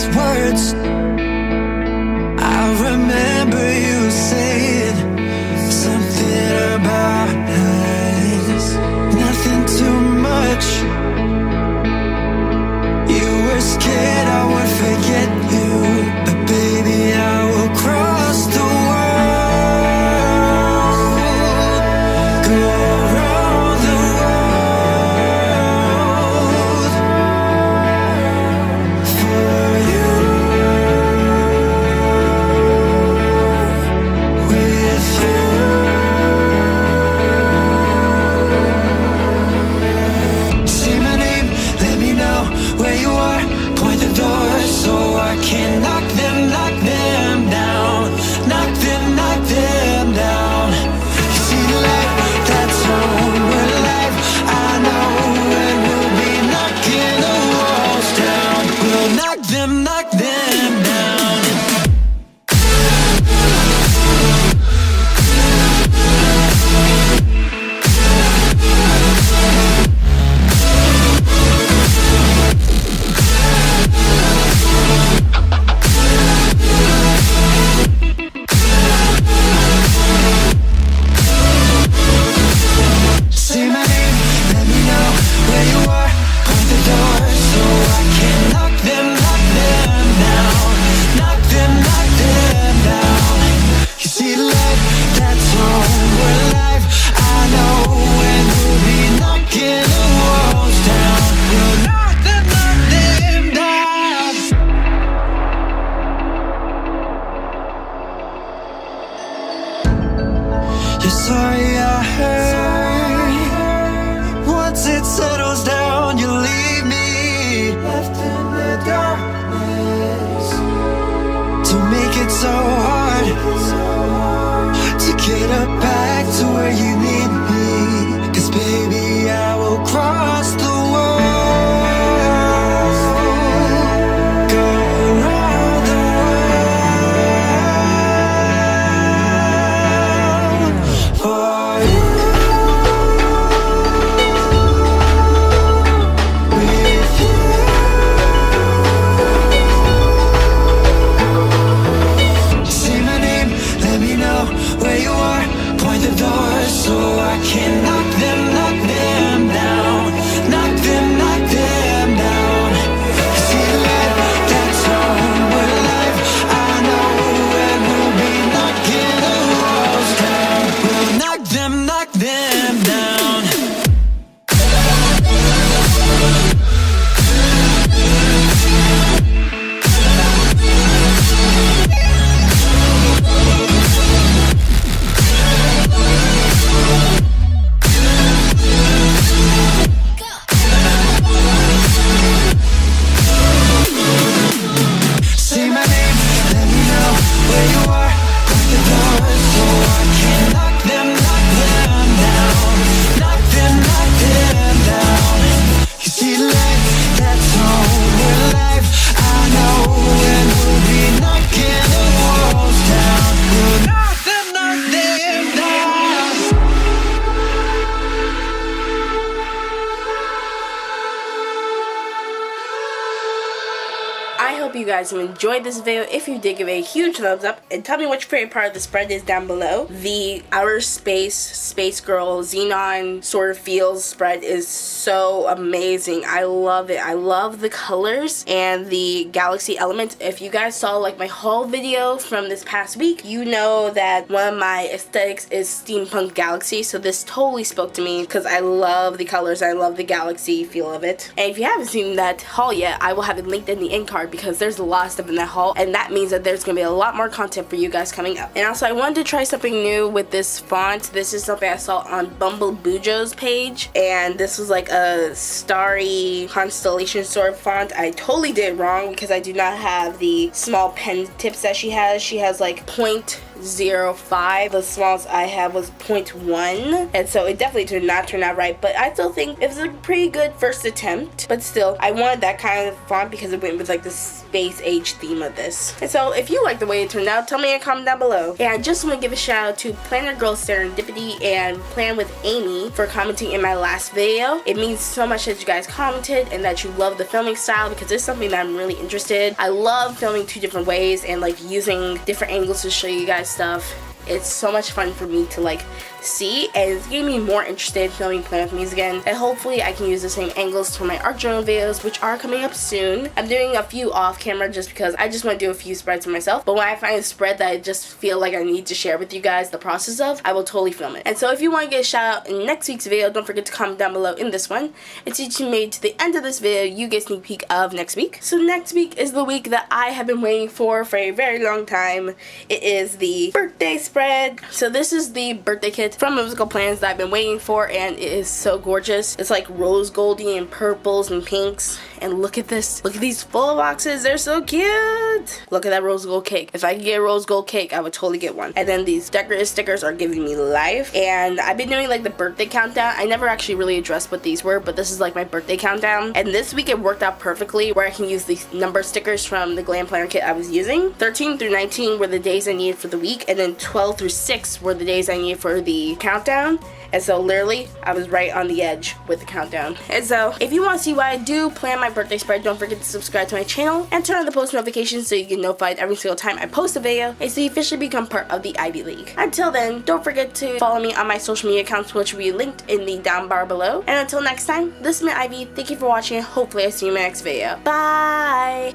last words. I remember you saying something about us, nothing too much. You were scared I would forget you, but baby, I will cross the world, go around the world for you, with you. Say my name, let me know where you are. Point the door so I can knock them down. Knock them down. You see the light, that's home, we're alive. I know, and we'll be knocking the walls down. We'll knock them down. Say my name, let me know where you are. Point the door so I can knock them down. Knock them down. You see the light, that's home, we're alive. I know, and we'll be knocking the walls down. We'll knock them down. You're sorry I heard. Once it settles down, you leave me left in the darkness. To make it so hard to get up back to where you need me. 'Cause baby, I will cross the world, go around the world for you, with you. Say my name, let me know where you are. Point the door so I can knock them down. Knock them down. You see the light, that's home, we're alive. I know, and we'll be knocking the walls down. We'll knock them down. Say my name, let me know where you are. Point the door so I can knock them down. Knock them down. You see the light, that's home, we're alive. I know, and we'll be knocking the walls down. We'll knock them down. I hope you guys have enjoyed this video. If you did, give it a huge thumbs up and tell me what your favorite part of the spread is down below. The outer space girl xenon sort of feels spread is so amazing. I love it. I love the colors and the galaxy element. If you guys saw like my haul video from this past week, you know that one of my aesthetics is steampunk galaxy, so this totally spoke to me because I love the colors. I love the galaxy feel of it. And if you haven't seen that haul yet, I will have it linked in the end card because there's a lot of stuff in that haul, and that means that there's gonna be a lot more content for you guys coming up. And also, I wanted to try something new with this font. This is something I saw on Bumble Bujo's page, and this was like a starry constellation sort of font. I totally did wrong because I do not have the small pen tips that she has. She has like point 0.05. The smallest I have was 0.1, and so it definitely did not turn out right, but I still think it was a pretty good first attempt. But still, I wanted that kind of font because it went with like the space age theme of this. And so if you like the way it turned out, tell me in a comment down below. And I just want to give a shout out to Planner Girl Serendipity and Plan with Amy for commenting in my last video. It means so much that you guys commented and that you love the filming style, because it's something that I'm really interested in. I love filming two different ways and like using different angles to show you guys stuff. It's so much fun for me to like see, and it's getting me more interested in filming Plan with Me's again, and hopefully I can use the same angles for my art journal videos, which are coming up soon. I'm doing a few off camera just because I just want to do a few spreads for myself, but when I find a spread that I just feel like I need to share with you guys the process of, I will totally film it. And so if you want to get a shout out in next week's video, don't forget to comment down below in this one, and since you made to the end of this video, you get a sneak peek of next week. So next week is the week that I have been waiting for a very long time. It is the birthday spread. So this is the birthday kit from Musical Plans that I've been waiting for, and it is so gorgeous. It's like rose goldy and purples and pinks, and look at this. Look at these full boxes. They're so cute. Look at that rose gold cake. If I could get a rose gold cake, I would totally get one. And then these decorative stickers are giving me life, and I've been doing like the birthday countdown. I never actually really addressed what these were, but this is like my birthday countdown, and this week it worked out perfectly where I can use these number stickers from the Glam Planner kit I was using. 13 through 19 were the days I needed for the week, and then 12 through 6 were the days I needed for the countdown. And so literally I was right on the edge with the countdown. And so if you want to see what I do plan my birthday spread, don't forget to subscribe to my channel and turn on the post notifications so you get notified every single time I post a video, and so you officially become part of the Ivy League. Until then, don't forget to follow me on my social media accounts, which will be linked in the down bar below. And until next time, this is Ivy. Thank you for watching, and hopefully I see you in my next video. Bye!